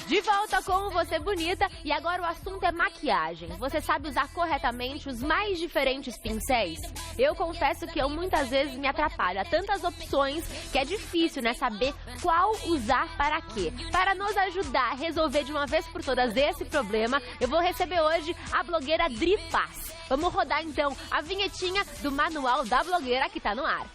De volta com Você Bonita e agora o assunto é maquiagem. Você sabe usar corretamente os mais diferentes pincéis? Eu confesso que eu muitas vezes me atrapalho. Há tantas opções que é difícil, né, saber qual usar para quê. Para nos ajudar a resolver de uma vez por todas esse problema, eu vou receber hoje a blogueira Dri Paz. Vamos rodar então a vinhetinha do Manual da Blogueira que tá no ar.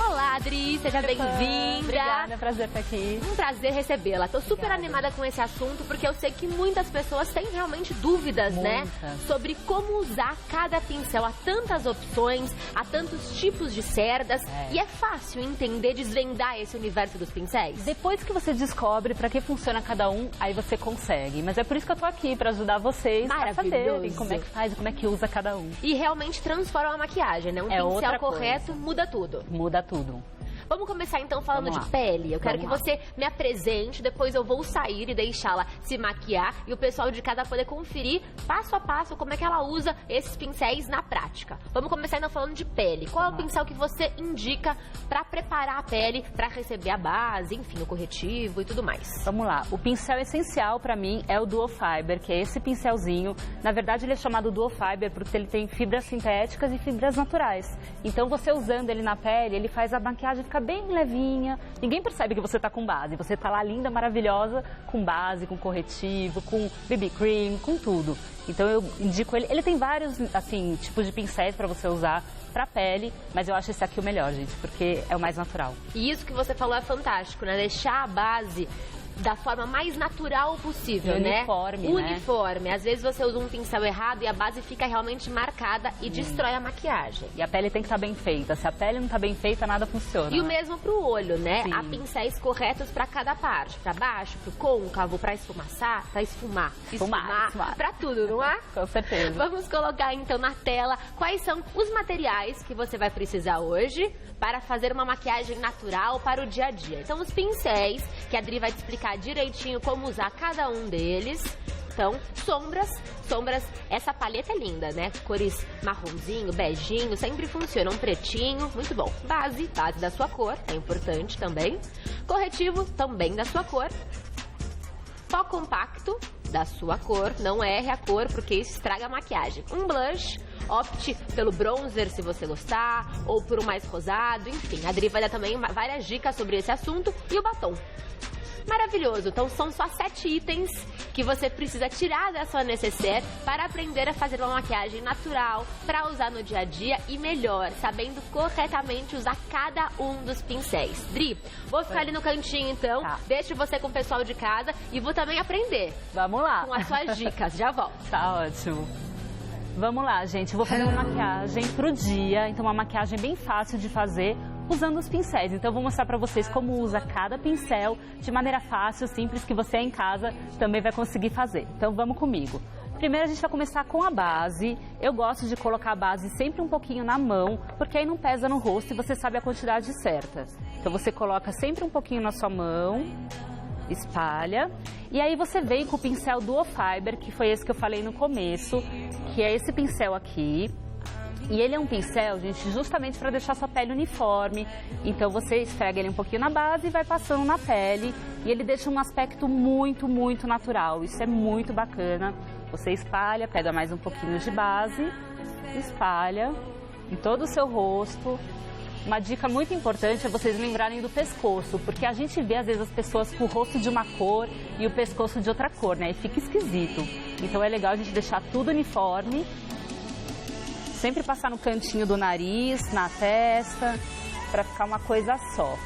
Olá, Adri, seja bem-vinda. Obrigada, é um prazer estar aqui. Um prazer recebê-la. Tô super animada com esse assunto, porque eu sei que muitas pessoas têm realmente dúvidas, né? Sobre como usar cada pincel. Há tantas opções, há tantos tipos de cerdas. E é fácil entender, desvendar esse universo dos pincéis? Depois que você descobre para que funciona cada um, aí você consegue. Mas é por isso que eu tô aqui, para ajudar vocês a saberem como é que faz, como é que usa cada um. E realmente transforma a maquiagem, né? Um pincel correto muda tudo. Muda tudo. Vamos começar então falando de pele. Eu quero que você me apresente, depois eu vou sair e deixá-la se maquiar e o pessoal de casa poder conferir passo a passo como é que ela usa esses pincéis na prática. Vamos começar então falando de pele. Qual é o pincel que você indica para preparar a pele, para receber a base, enfim, o corretivo e tudo mais? Vamos lá. O pincel essencial para mim é o Duo Fiber, que é esse pincelzinho. Na verdade ele é chamado Duo Fiber porque ele tem fibras sintéticas e fibras naturais. Então você usando ele na pele, ele faz a maquiagem ficar bem levinha, ninguém percebe que você tá com base, você tá lá linda, maravilhosa, com base, com corretivo, com BB cream, com tudo. Então eu indico ele, ele tem vários, assim, tipos de pincéis para você usar pra pele, mas eu acho esse aqui o melhor, gente, porque é o mais natural. E isso que você falou é fantástico, né? Deixar a base da forma mais natural possível, uniforme, né? Uniforme. Às vezes você usa um pincel errado e a base fica realmente marcada e destrói a maquiagem. E a pele tem que estar bem feita. Se a pele não está bem feita, nada funciona. E o mesmo pro olho, né? Sim. Há pincéis corretos para cada parte. Para baixo, pro côncavo, para esfumaçar, para esfumar, para tudo, não é? Com certeza. Vamos colocar então na tela quais são os materiais que você vai precisar hoje para fazer uma maquiagem natural para o dia a dia. Então os pincéis, que a Dri vai te explicar direitinho como usar cada um deles. Então, sombras, essa paleta é linda, né? Cores marronzinho, beijinho, sempre funciona. Um pretinho, muito bom. Base da sua cor, é importante também. Corretivo, também da sua cor. Pó compacto, da sua cor, não erre a cor, porque isso estraga a maquiagem. Um blush, opte pelo bronzer se você gostar, ou por um mais rosado, enfim. A Dri vai dar também várias dicas sobre esse assunto. E o batom. Maravilhoso, então são só 7 itens que você precisa tirar da sua necessaire para aprender a fazer uma maquiagem natural, para usar no dia a dia e melhor, sabendo corretamente usar cada um dos pincéis. Dri, vou ficar ali no cantinho então, deixo você com o pessoal de casa e vou também aprender. Vamos lá. Com as suas dicas, já volto. Tá ótimo. Vamos lá, gente, eu vou fazer uma maquiagem pro dia, então uma maquiagem bem fácil de fazer, usando os pincéis. Então eu vou mostrar pra vocês como usa cada pincel de maneira fácil, simples, que você em casa também vai conseguir fazer. Então vamos comigo. Primeiro a gente vai começar com a base. Eu gosto de colocar a base sempre um pouquinho na mão, porque aí não pesa no rosto e você sabe a quantidade certa. Então você coloca sempre um pouquinho na sua mão, espalha. E aí você vem com o pincel Duo Fiber, que foi esse que eu falei no começo, que é esse pincel aqui. E ele é um pincel, gente, justamente para deixar sua pele uniforme. Então você esfrega ele um pouquinho na base e vai passando na pele. E ele deixa um aspecto muito, muito natural. Isso é muito bacana. Você espalha, pega mais um pouquinho de base, espalha em todo o seu rosto. Uma dica muito importante é vocês lembrarem do pescoço, porque a gente vê às vezes as pessoas com o rosto de uma cor e o pescoço de outra cor, né? E fica esquisito. Então é legal a gente deixar tudo uniforme. Sempre passar no cantinho do nariz, na testa, para ficar uma coisa só.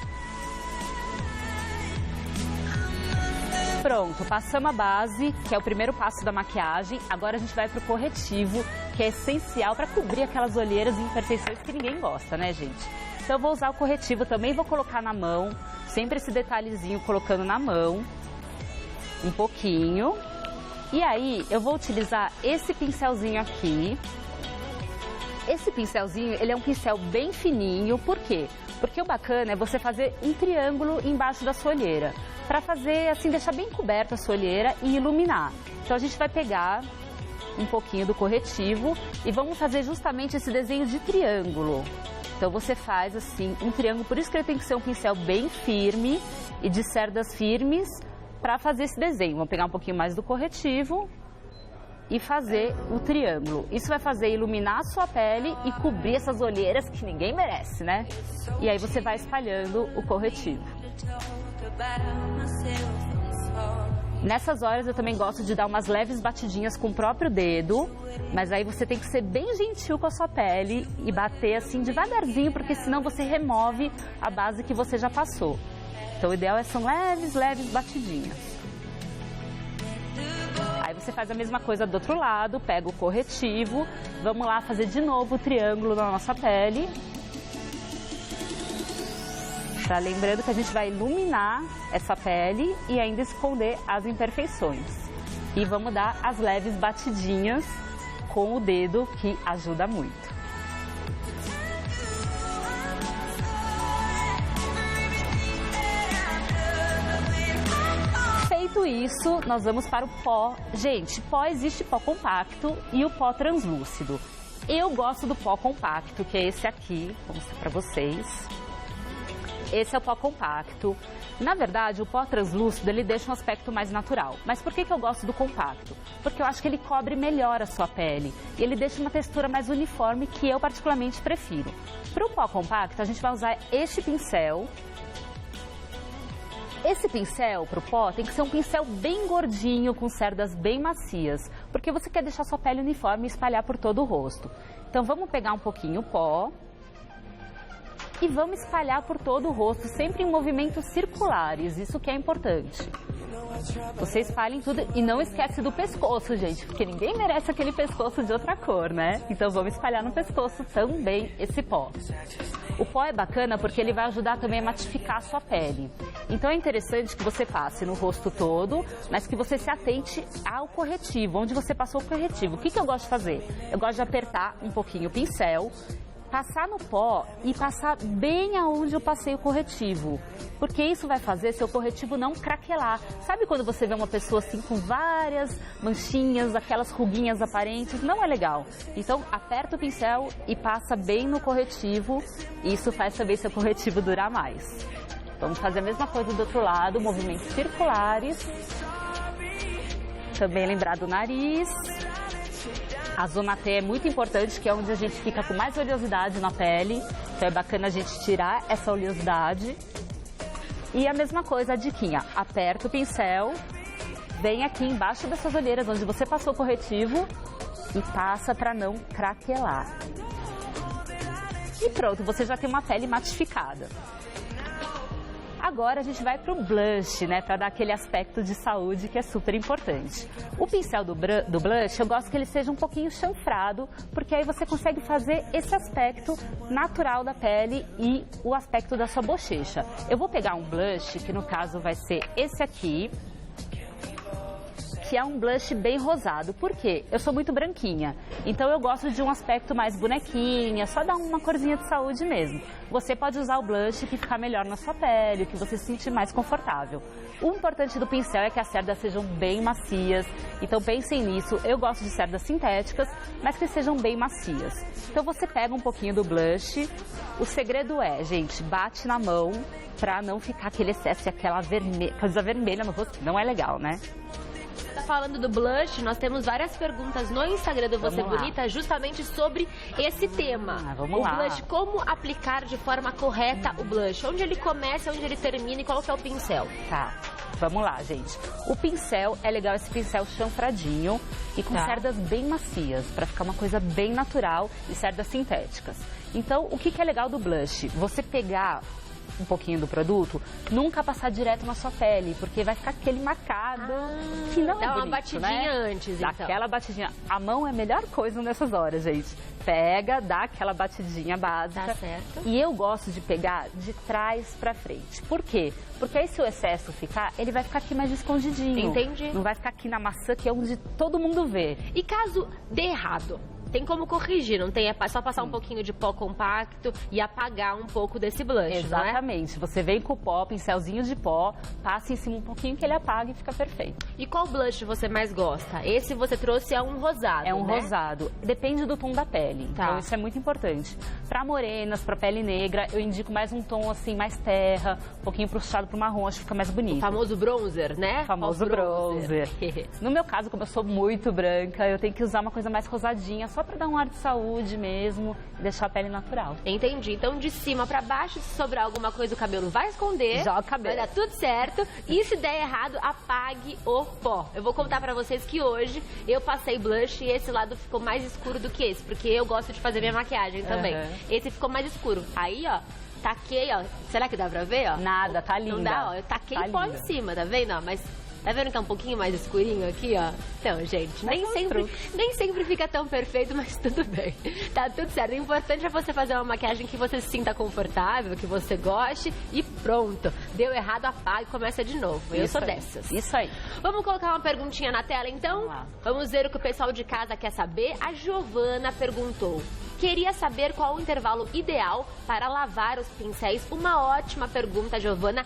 Pronto, passamos a base, que é o primeiro passo da maquiagem. Agora a gente vai pro corretivo, que é essencial para cobrir aquelas olheiras e imperfeições que ninguém gosta, né, gente? Então eu vou usar o corretivo também, vou colocar na mão, sempre esse detalhezinho colocando na mão, um pouquinho. E aí eu vou utilizar esse pincelzinho aqui. Esse pincelzinho, ele é um pincel bem fininho, por quê? Porque o bacana é você fazer um triângulo embaixo da sua olheira, para fazer, assim, deixar bem coberta a sua olheira e iluminar. Então a gente vai pegar um pouquinho do corretivo e vamos fazer justamente esse desenho de triângulo. Então você faz assim um triângulo, por isso que ele tem que ser um pincel bem firme e de cerdas firmes para fazer esse desenho. Vamos pegar um pouquinho mais do corretivo e fazer o triângulo. Isso vai fazer iluminar a sua pele e cobrir essas olheiras que ninguém merece, né? E aí você vai espalhando o corretivo. Nessas horas eu também gosto de dar umas leves batidinhas com o próprio dedo, mas aí você tem que ser bem gentil com a sua pele e bater assim devagarzinho, porque senão você remove a base que você já passou. Então o ideal são leves batidinhas. Aí você faz a mesma coisa do outro lado, pega o corretivo, vamos lá fazer de novo o triângulo na nossa pele. Tá lembrando que a gente vai iluminar essa pele e ainda esconder as imperfeições. E vamos dar as leves batidinhas com o dedo, que ajuda muito. Feito isso, nós vamos para o pó. Gente, pó existe pó compacto e o pó translúcido. Eu gosto do pó compacto, que é esse aqui, vou mostrar para vocês. Esse é o pó compacto. Na verdade, o pó translúcido, ele deixa um aspecto mais natural. Mas por que eu gosto do compacto? Porque eu acho que ele cobre melhor a sua pele. E ele deixa uma textura mais uniforme, que eu particularmente prefiro. Para o pó compacto, a gente vai usar este pincel. Esse pincel para o pó tem que ser um pincel bem gordinho, com cerdas bem macias, porque você quer deixar sua pele uniforme e espalhar por todo o rosto. Então vamos pegar um pouquinho o pó e vamos espalhar por todo o rosto, sempre em movimentos circulares, isso que é importante. Você espalha em tudo e não esquece do pescoço, gente, porque ninguém merece aquele pescoço de outra cor, né? Então vamos espalhar no pescoço também esse pó. O pó é bacana porque ele vai ajudar também a matificar a sua pele. Então é interessante que você passe no rosto todo, mas que você se atente ao corretivo, onde você passou o corretivo. O que eu gosto de fazer? Eu gosto de apertar um pouquinho o pincel, passar no pó e passar bem aonde eu passei o corretivo, porque isso vai fazer seu corretivo não craquelar. Sabe quando você vê uma pessoa assim com várias manchinhas, aquelas ruguinhas aparentes? Não é legal. Então aperta o pincel e passa bem no corretivo, e isso faz também seu corretivo durar mais. Vamos fazer a mesma coisa do outro lado, movimentos circulares. Também lembrar do nariz. A zona T é muito importante, que é onde a gente fica com mais oleosidade na pele. Então é bacana a gente tirar essa oleosidade. E a mesma coisa, a diquinha. Aperta o pincel, vem aqui embaixo dessas olheiras onde você passou o corretivo e passa para não craquelar. E pronto, você já tem uma pele matificada. Agora a gente vai para o blush, né, para dar aquele aspecto de saúde que é super importante. O pincel do blush, eu gosto que ele seja um pouquinho chanfrado, porque aí você consegue fazer esse aspecto natural da pele e o aspecto da sua bochecha. Eu vou pegar um blush, que no caso vai ser esse aqui, que é um blush bem rosado. Por quê? Eu sou muito branquinha, então eu gosto de um aspecto mais bonequinha, só dar uma corzinha de saúde mesmo. Você pode usar o blush que ficar melhor na sua pele, que você se sentir mais confortável. O importante do pincel é que as cerdas sejam bem macias, então pensem nisso. Eu gosto de cerdas sintéticas, mas que sejam bem macias. Então você pega um pouquinho do blush. O segredo é, gente, bate na mão pra não ficar aquele excesso e aquela coisa vermelha no rosto, não é legal, né? Falando do blush, nós temos várias perguntas no Instagram do Você Bonita justamente sobre esse tema. Vamos lá. O blush, como aplicar de forma correta o blush? Onde ele começa, onde ele termina e qual que é o pincel? Tá, vamos lá, gente. O pincel, é legal esse pincel chanfradinho e com cerdas bem macias, para ficar uma coisa bem natural e cerdas sintéticas. Então, o que é legal do blush? Você pegar um pouquinho do produto, nunca passar direto na sua pele, porque vai ficar aquele marcado que não é bonito, uma batidinha, né? Antes, dá então. Aquela batidinha. A mão é a melhor coisa nessas horas, gente. Pega, dá aquela batidinha básica. Tá certo. E eu gosto de pegar de trás pra frente. Por quê? Porque aí se o excesso ficar, ele vai ficar aqui mais escondidinho. Entendi. Não vai ficar aqui na maçã, que é onde todo mundo vê. E caso dê errado? tem como corrigir, não tem? É só passar um pouquinho de pó compacto e apagar um pouco desse blush, Exatamente. Você vem com o pó, pincelzinho de pó, passa em cima um pouquinho que ele apaga e fica perfeito. E qual blush você mais gosta? Esse você trouxe é um rosado, É um rosado. Depende do tom da pele. Tá. Então isso é muito importante. Para morenas, para pele negra, eu indico mais um tom assim, mais terra, um pouquinho puxado pro marrom, acho que fica mais bonito. O famoso bronzer, né? O famoso bronzer. No meu caso, como eu sou muito branca, eu tenho que usar uma coisa mais rosadinha, só para dar um ar de saúde mesmo e deixar a pele natural. Entendi. Então, de cima para baixo, se sobrar alguma coisa, o cabelo vai esconder. Joga o cabelo. Vai dar tudo certo. E se der errado, apague o pó. Eu vou contar para vocês que hoje eu passei blush e esse lado ficou mais escuro do que esse, porque eu gosto de fazer minha maquiagem também. Esse ficou mais escuro. Aí, ó, taquei, ó. Será que dá pra ver, ó? Nada, tá linda. Não dá, ó. Eu taquei tá pó linda. em cima, tá vendo? Ó, mas tá vendo que é um pouquinho mais escurinho aqui, ó? Então, gente, nem sempre fica tão perfeito, mas tudo bem. Tá tudo certo. O importante é você fazer uma maquiagem que você se sinta confortável, que você goste e pronto. Deu errado, apaga e começa de novo. Eu sou dessas. Isso aí. Vamos colocar uma perguntinha na tela, então? Vamos lá. Vamos ver o que o pessoal de casa quer saber. A Giovana perguntou: queria saber qual o intervalo ideal para lavar os pincéis. Uma ótima pergunta, Giovana.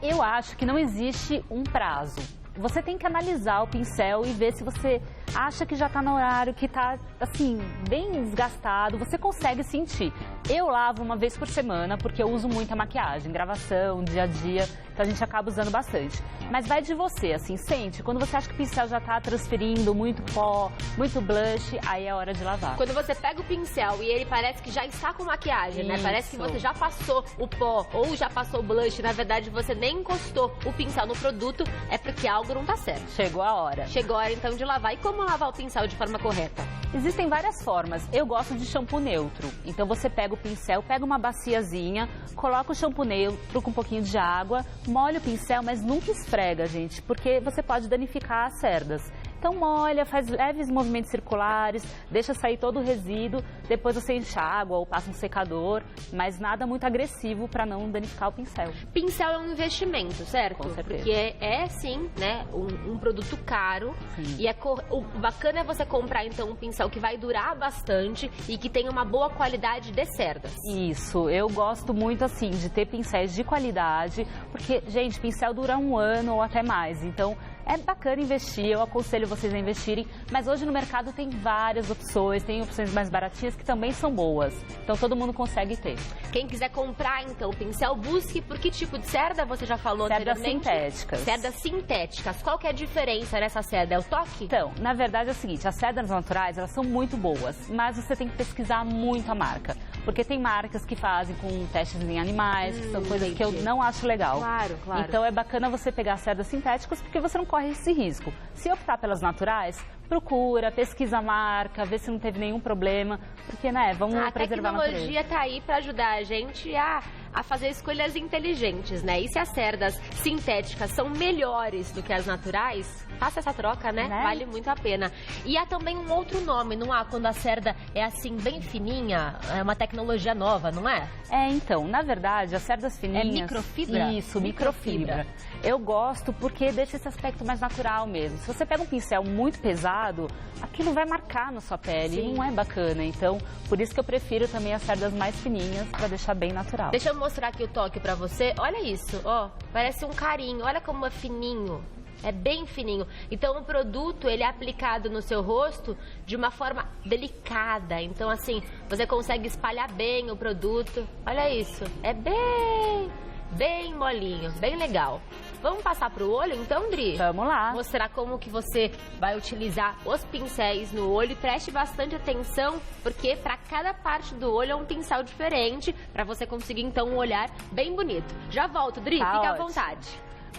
Eu acho que não existe um prazo. Você tem que analisar o pincel e ver se você acha que já está no horário, que está, assim, bem desgastado. Você consegue sentir. Eu lavo uma vez por semana, porque eu uso muita maquiagem, gravação, dia a dia, então a gente acaba usando bastante. Mas vai de você, assim, sente. Quando você acha que o pincel já está transferindo muito pó, muito blush, aí é hora de lavar. Quando você pega o pincel e ele parece que já está com maquiagem, né? Parece que você já passou o pó ou já passou o blush, na verdade você nem encostou o pincel no produto, é porque algo não tá certo. Chegou a hora. Chegou a hora então de lavar. E como lavar o pincel de forma correta? Existem várias formas. Eu gosto de shampoo neutro. Então você pega o pincel, pega uma baciazinha, coloca o shampoo neutro com um pouquinho de água, molha o pincel, mas nunca esfrega, gente, porque você pode danificar as cerdas. Então molha, faz leves movimentos circulares, deixa sair todo o resíduo, depois você enxágua ou passa um secador, mas nada muito agressivo para não danificar o pincel. Pincel é um investimento, certo? Com certeza. Porque sim, né, um produto caro. Sim. E o bacana é você comprar então um pincel que vai durar bastante e que tenha uma boa qualidade de cerdas. Isso, eu gosto muito assim de ter pincéis de qualidade, porque, gente, pincel dura 1 ano ou até mais, então é bacana investir, eu aconselho vocês a investirem, mas hoje no mercado tem várias opções, tem opções mais baratinhas que também são boas, então todo mundo consegue ter. Quem quiser comprar então o pincel, busque por que tipo de cerda você já falou Cerdas anteriormente? sintéticas. Cerdas sintéticas. Qual que é a diferença nessa cerda? É o toque? Então, na verdade é o seguinte, as cerdas naturais, elas são muito boas, mas você tem que pesquisar muito a marca, porque tem marcas que fazem com testes em animais, que são coisas que eu não acho legal. Claro, claro. Então é bacana você pegar cerdas sintéticas, porque você não corre esse risco. Se optar pelas naturais, procura, pesquisa a marca, vê se não teve nenhum problema, porque, né, vamos preservar a natureza. A tecnologia tá aí para ajudar a gente a fazer escolhas inteligentes, né? E se as cerdas sintéticas são melhores do que as naturais, faça essa troca, né? Vale muito a pena. E há também um outro nome, não há? Quando a cerda é assim, bem fininha, é uma tecnologia nova, não é? É, então, na verdade, as cerdas fininhas... É microfibra? Isso, microfibra. Eu gosto porque deixa esse aspecto mais natural mesmo. Se você pega um pincel muito pesado, aquilo vai marcar na sua pele e não é bacana. Então, por isso que eu prefiro também as cerdas mais fininhas, para deixar bem natural. Deixa eu mostrar aqui o toque pra você. Olha isso, ó. Parece um carinho. Olha como é fininho. É bem fininho. Então, o produto, ele é aplicado no seu rosto de uma forma delicada. Então, assim, você consegue espalhar bem o produto. Olha isso. É bem molinho, bem legal. Vamos passar pro olho, então, Dri? Vamos lá. Mostrar como que você vai utilizar os pincéis no olho. Preste bastante atenção, porque para cada parte do olho é um pincel diferente, para você conseguir, então, um olhar bem bonito. Já volto, Dri, Tá fica à ótimo. vontade.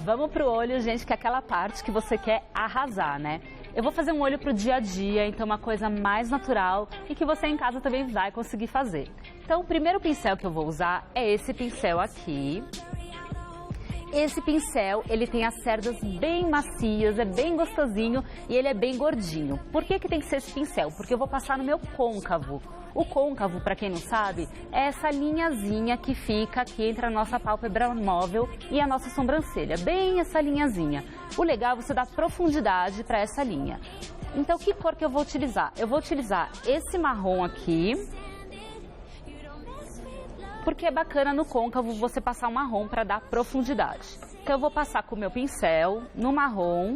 Vamos pro olho, gente, que é aquela parte que você quer arrasar, né? Eu vou fazer um olho pro dia a dia, então uma coisa mais natural e que você em casa também vai conseguir fazer. Então, o primeiro pincel que eu vou usar é esse pincel aqui. esse pincel, ele tem as cerdas bem macias, é bem gostosinho e ele é bem gordinho. Por que tem que ser esse pincel? Porque eu vou passar no meu côncavo. O côncavo, para quem não sabe, é essa linhazinha que fica aqui entre a nossa pálpebra móvel e a nossa sobrancelha, bem essa linhazinha. O legal é você dar profundidade para essa linha. Então, que cor que eu vou utilizar? Eu vou utilizar esse marrom aqui, porque é bacana no côncavo você passar um marrom para dar profundidade. Então, eu vou passar com o meu pincel no marrom.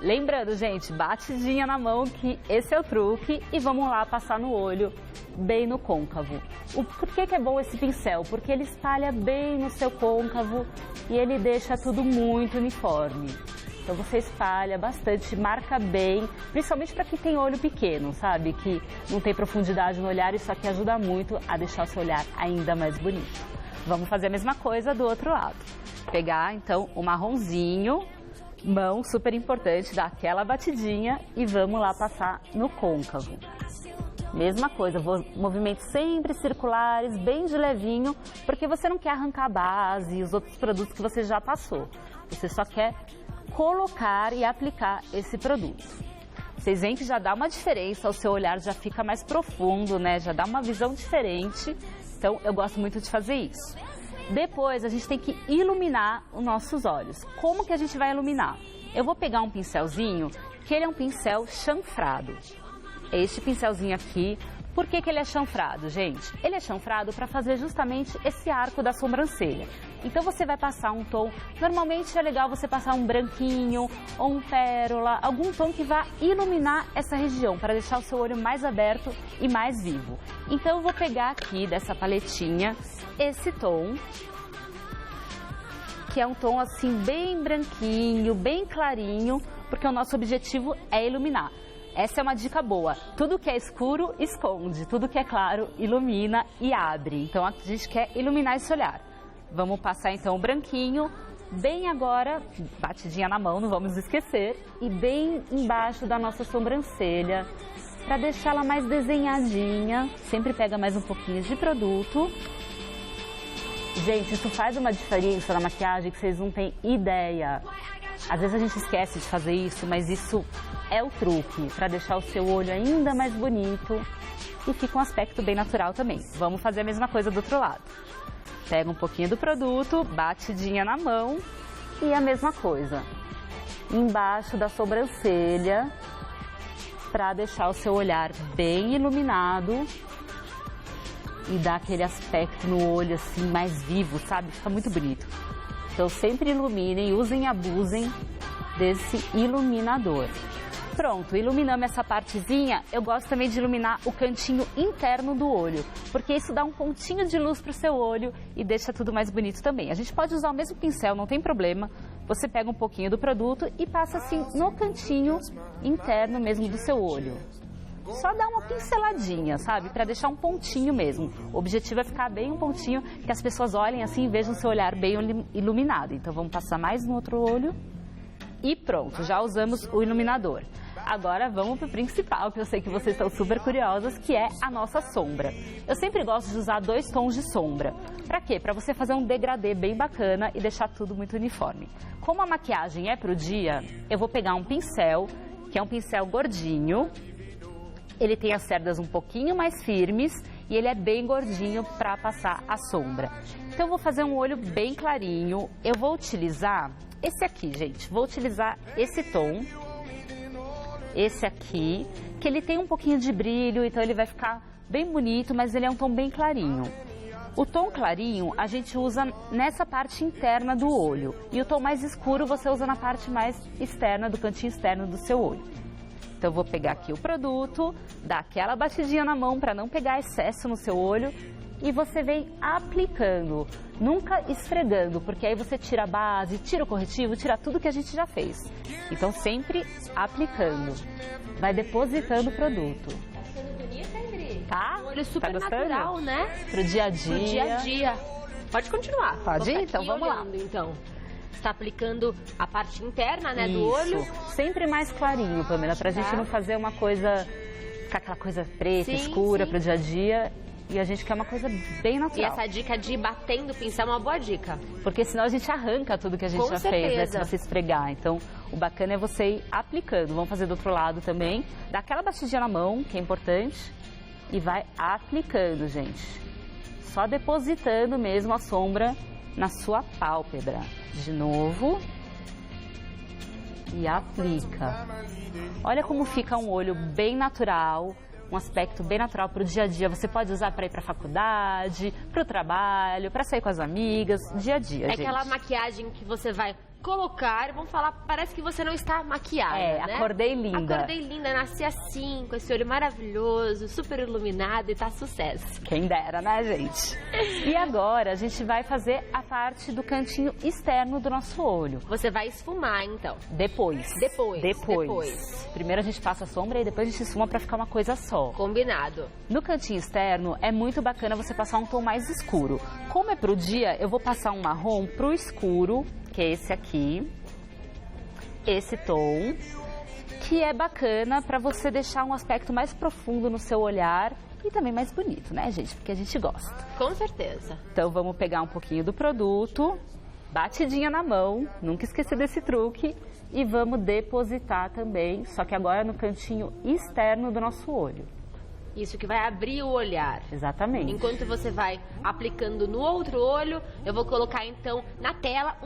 Lembrando, gente, batidinha na mão, que esse é o truque. E vamos lá passar no olho, bem no côncavo. Por que é bom esse pincel? Porque ele espalha bem no seu côncavo e ele deixa tudo muito uniforme. Então você espalha bastante, marca bem, principalmente para quem tem olho pequeno, sabe? Que não tem profundidade no olhar, isso aqui ajuda muito a deixar o seu olhar ainda mais bonito. Vamos fazer a mesma coisa do outro lado. Pegar, então, o marronzinho, mão super importante, dar aquela batidinha e vamos lá passar no côncavo. Mesma coisa, movimentos sempre circulares, bem de levinho, porque você não quer arrancar a base e os outros produtos que você já passou. Você só quer colocar e aplicar esse produto. Vocês veem que já dá uma diferença, o seu olhar já fica mais profundo, né? Já dá uma visão diferente, então eu gosto muito de fazer isso. Depois a gente tem que iluminar os nossos olhos. Como que a gente vai iluminar? Eu vou pegar um pincelzinho, que ele é um pincel chanfrado. Este pincelzinho aqui, por que ele é chanfrado, gente? Ele é chanfrado para fazer justamente esse arco da sobrancelha. Então você vai passar um tom, normalmente é legal você passar um branquinho ou um pérola, algum tom que vá iluminar essa região, para deixar o seu olho mais aberto e mais vivo. Então eu vou pegar aqui dessa paletinha esse tom, que é um tom assim bem branquinho, bem clarinho, porque o nosso objetivo é iluminar. Essa é uma dica boa. Tudo que é escuro, esconde. Tudo que é claro, ilumina e abre. Então, a gente quer iluminar esse olhar. Vamos passar, então, o branquinho. Bem agora, batidinha na mão, não vamos esquecer. E bem embaixo da nossa sobrancelha, para deixar ela mais desenhadinha. Sempre pega mais um pouquinho de produto. Gente, isso faz uma diferença na maquiagem que vocês não têm ideia. Às vezes a gente esquece de fazer isso, mas isso é o truque para deixar o seu olho ainda mais bonito e fica um aspecto bem natural também. Vamos fazer a mesma coisa do outro lado. Pega um pouquinho do produto, batidinha na mão e a mesma coisa. Embaixo da sobrancelha, para deixar o seu olhar bem iluminado e dar aquele aspecto no olho assim mais vivo, sabe? Fica muito bonito. Então sempre iluminem, usem e abusem desse iluminador. Pronto, iluminamos essa partezinha, eu gosto também de iluminar o cantinho interno do olho, porque isso dá um pontinho de luz para o seu olho e deixa tudo mais bonito também. A gente pode usar o mesmo pincel, não tem problema, você pega um pouquinho do produto e passa assim no cantinho interno mesmo do seu olho. Só dá uma pinceladinha, sabe? Para deixar um pontinho mesmo. O objetivo é ficar bem um pontinho, que as pessoas olhem assim e vejam o seu olhar bem iluminado. Então vamos passar mais no outro olho e pronto, já usamos o iluminador. Agora vamos para o principal, que eu sei que vocês estão super curiosas, que é a nossa sombra. Eu sempre gosto de usar 2 tons de sombra. Para quê? Para você fazer um degradê bem bacana e deixar tudo muito uniforme. Como a maquiagem é pro dia, eu vou pegar um pincel, que é um pincel gordinho. Ele tem as cerdas um pouquinho mais firmes e ele é bem gordinho para passar a sombra. Então eu vou fazer um olho bem clarinho. Eu vou utilizar esse aqui, gente. Vou utilizar esse tom. Esse aqui, que ele tem um pouquinho de brilho, então ele vai ficar bem bonito, mas ele é um tom bem clarinho. O tom clarinho a gente usa nessa parte interna do olho. E o tom mais escuro você usa na parte mais externa, do cantinho externo do seu olho. Então eu vou pegar aqui o produto, dar aquela batidinha na mão para não pegar excesso no seu olho e você vem aplicando, nunca esfregando, porque aí você tira a base, tira o corretivo, tira tudo que a gente já fez. Então sempre aplicando, vai depositando o produto. Tá ficando bonita, Adri? Tá? Olho super tá natural, né? Pro dia a dia. Pro dia a dia. Pode continuar. Pode ir? Então vamos lá. Então. Está aplicando a parte interna, né, do Isso. olho. Sempre mais clarinho, Pamela, pra gente não fazer uma coisa, ficar aquela coisa preta, escura pro dia a dia. E a gente quer uma coisa bem E natural. essa dica de ir batendo o pincel é uma boa dica. Porque senão a gente arranca tudo que a gente Com já fez, né? Se certeza. você esfregar. Então, o bacana é você ir aplicando. Vamos fazer do outro lado também. Dá aquela batidinha na mão, que é importante. E vai aplicando, gente. Só depositando mesmo a sombra na sua pálpebra. De novo. E aplica. Olha como fica um olho bem natural. Um aspecto bem natural para o dia a dia. Você pode usar para ir para a faculdade, para o trabalho, para sair com as amigas, dia a dia, É gente. aquela maquiagem que você vai colocar, vamos falar, parece que você não está maquiada, né? Acordei linda. Acordei linda, nasci assim, com esse olho maravilhoso, super iluminado e tá sucesso. Quem dera, né, gente? E agora a gente vai fazer a parte do cantinho externo do nosso olho. Você vai esfumar, então. Depois. Depois. Primeiro a gente passa a sombra e depois a gente esfuma para ficar uma coisa só. Combinado. No cantinho externo é muito bacana você passar um tom mais escuro. Como é pro dia, eu vou passar um marrom pro escuro, que é esse aqui. Esse tom, que é bacana para você deixar um aspecto mais profundo no seu olhar e também mais bonito, né, gente? Porque a gente gosta. Com certeza. Então vamos pegar um pouquinho do produto, batidinha na mão, nunca esquecer desse truque, e vamos depositar também, só que agora no cantinho externo do nosso olho. Isso que vai abrir o olhar. Exatamente. Enquanto você vai aplicando no outro olho, eu vou colocar então na tela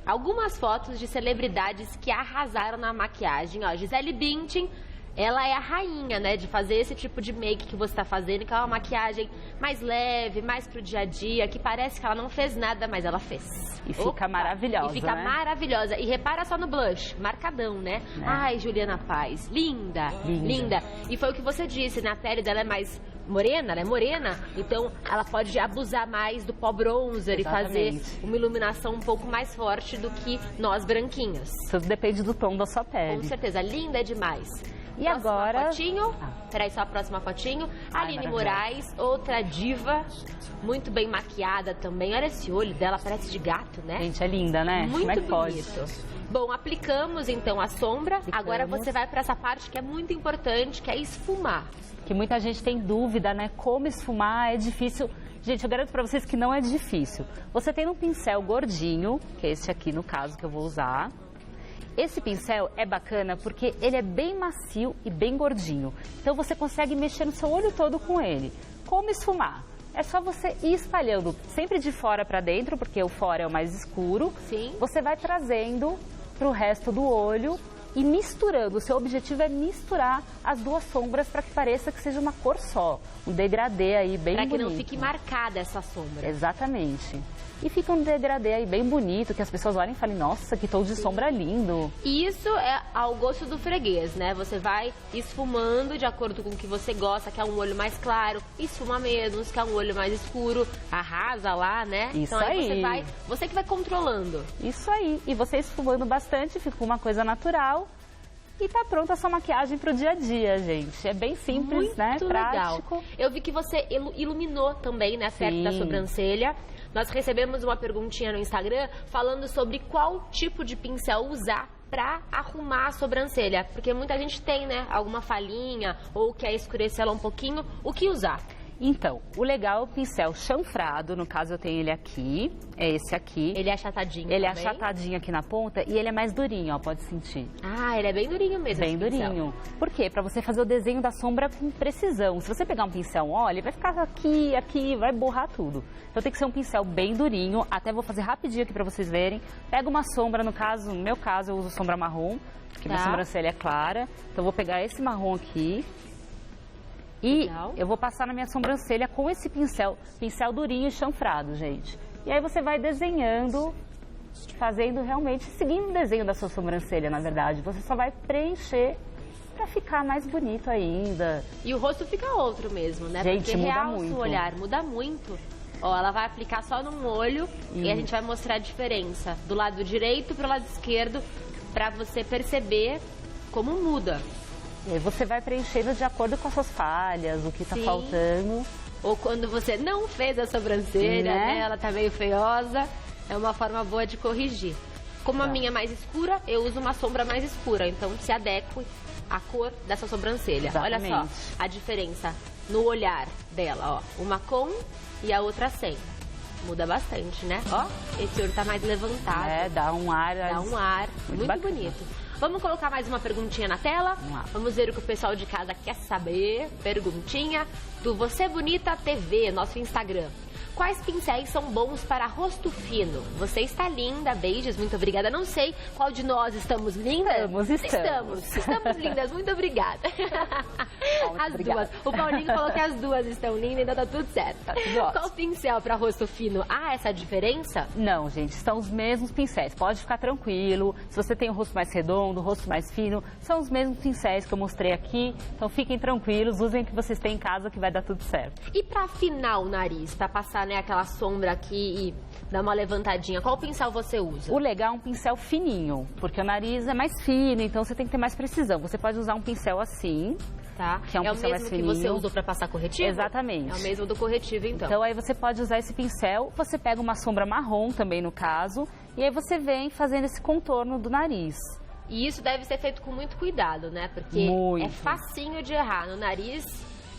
algumas fotos de celebridades que arrasaram na maquiagem. Ó, Gisele Bündchen, ela é a rainha, né, de fazer esse tipo de make que você está fazendo, que é uma maquiagem mais leve, mais pro dia a dia, que parece que ela não fez nada, mas ela fez. E fica maravilhosa, E fica né? maravilhosa. E repara só no blush, marcadão, né? Ai, Juliana Paz, linda, linda. E foi o que você disse, né? A pele dela é mais morena, ela é morena, então ela pode abusar mais do pó bronzer e fazer uma iluminação um pouco mais forte do que nós branquinhos. Tudo depende do tom da sua pele. Com certeza, linda demais. E agora... Fotinho. Peraí, só a próxima fotinho. Aline Moraes, outra diva, muito bem maquiada também. Olha esse olho dela, parece de gato, né? Gente, é linda, né? Muito Como é que bonito. pode? Bom, aplicamos então a sombra. Agora você vai para essa parte que é muito importante, que é esfumar. Que muita gente tem dúvida, né? Como esfumar, é difícil. Gente, eu garanto pra vocês que não é difícil. Você tem um pincel gordinho, que é esse aqui no caso que eu vou usar. Esse pincel é bacana porque ele é bem macio e bem gordinho. Então você consegue mexer no seu olho todo com ele. Como esfumar? É só você ir espalhando sempre de fora pra dentro, porque o fora é o mais escuro. Sim. Você vai trazendo pro resto do olho e misturando. O seu objetivo é misturar as duas sombras para que pareça que seja uma cor só. Um degradê aí bem bonito. Para que não fique marcada essa sombra. Exatamente. E fica um degradê aí bem bonito, que as pessoas olhem e falem, nossa, que tom de sombra lindo. E isso é ao gosto do freguês, né? Você vai esfumando de acordo com o que você gosta, que é um olho mais claro, esfuma menos, que é um olho mais escuro, arrasa lá, né? Isso então aí. Você que vai controlando. Isso aí. E você esfumando bastante, fica uma coisa natural. E tá pronta a sua maquiagem pro dia a dia, gente. É bem simples, Muito né? legal. Prático. Eu vi que você iluminou também, né? Perto da sobrancelha. Nós recebemos uma perguntinha no Instagram falando sobre qual tipo de pincel usar pra arrumar a sobrancelha. Porque muita gente tem, né? Alguma falhinha ou quer escurecer ela um pouquinho. O que usar? Então, o legal é o pincel chanfrado, no caso eu tenho ele aqui, é esse aqui. Ele é achatadinho Ele é também? achatadinho aqui na ponta e ele é mais durinho, ó, pode sentir. Ah, ele é bem durinho mesmo. Bem esse pincel. durinho. Por quê? Pra você fazer o desenho da sombra com precisão. Se você pegar um pincel mole, vai ficar aqui, vai borrar tudo. Então tem que ser um pincel bem durinho. Até vou fazer rapidinho aqui pra vocês verem. Pega uma sombra, no meu caso eu uso sombra marrom, porque minha sobrancelha é clara. Então eu vou pegar esse marrom aqui. E eu vou passar na minha sobrancelha com esse pincel durinho e chanfrado, gente. E aí você vai desenhando, fazendo realmente, seguindo o desenho da sua sobrancelha, na verdade. Você só vai preencher pra ficar mais bonito ainda. E o rosto fica outro mesmo, né? Gente, porque muda realça muito. o olhar, muda muito. Ó, ela vai aplicar só num olho e a gente vai mostrar a diferença do lado direito pro lado esquerdo pra você perceber como muda. E aí você vai preenchendo de acordo com as suas falhas, o que tá faltando. Ou quando você não fez a sobrancelha, né? Ela tá meio feiosa, é uma forma boa de corrigir. Como a minha é mais escura, eu uso uma sombra mais escura, então se adeque à cor dessa sobrancelha. Exatamente. Olha só a diferença no olhar dela, ó. Uma com e a outra sem. Muda bastante, né? Ó, esse olho tá mais levantado. É, dá um ar. Dá um ar muito bonito. Vamos colocar mais uma perguntinha na tela? Vamos lá. Vamos ver o que o pessoal de casa quer saber. Perguntinha do Você Bonita TV, nosso Instagram. Quais pincéis são bons para rosto fino? Você está linda, beijos, muito obrigada. Não sei qual de nós estamos lindas. Estamos lindas, muito obrigada. As duas. O Paulinho falou que as duas estão lindas, ainda tá tudo certo. Tá tudo ótimo. Qual pincel para rosto fino? Há essa diferença? Não, gente, são os mesmos pincéis. Pode ficar tranquilo. Se você tem o rosto mais redondo, o rosto mais fino, são os mesmos pincéis que eu mostrei aqui. Então fiquem tranquilos, usem o que vocês têm em casa que vai dar tudo certo. E para afinar o nariz, para passar, né, aquela sombra aqui e dar uma levantadinha, qual pincel você usa? O legal é um pincel fininho, porque o nariz é mais fino, então você tem que ter mais precisão. Você pode usar um pincel assim, tá? Que é um pincel mais fininho. É o mesmo que você usou para passar corretivo? Exatamente. É o mesmo do corretivo, então. Então aí você pode usar esse pincel, você pega uma sombra marrom também no caso, e aí você vem fazendo esse contorno do nariz. E isso deve ser feito com muito cuidado, né? Porque muito. É facinho de errar no nariz,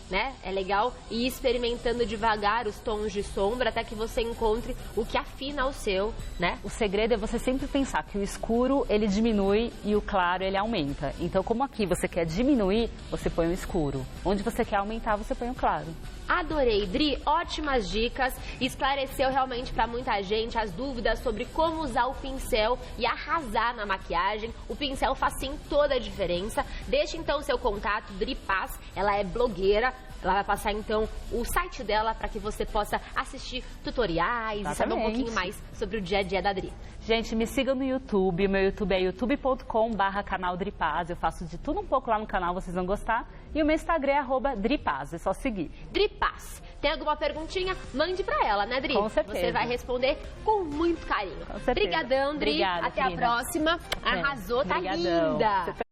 né? É legal ir experimentando devagar os tons de sombra até que você encontre o que afina o seu, né? O segredo é você sempre pensar que o escuro ele diminui e o claro ele aumenta. Então, como aqui você quer diminuir, você põe o escuro. Onde você quer aumentar, você põe o claro. Adorei, Dri, ótimas dicas, esclareceu realmente para muita gente as dúvidas sobre como usar o pincel e arrasar na maquiagem. O pincel faz sim toda a diferença. Deixe então o seu contato, Dri Paz, ela é blogueira. Ela vai passar então o site dela para que você possa assistir tutoriais e saber um pouquinho mais sobre o dia a dia da Dri. Gente, me sigam no YouTube, meu YouTube é youtube.com/canal Dri Paz. Eu faço de tudo um pouco lá no canal, vocês vão gostar. E o meu Instagram é @Dri Paz, é só seguir. Dri Paz. Tem alguma perguntinha? Mande pra ela, né, Dri? Com certeza. Você vai responder com muito carinho. Com certeza. Obrigadão, Dri. Obrigada, até querida. a próxima. Arrasou, tá linda.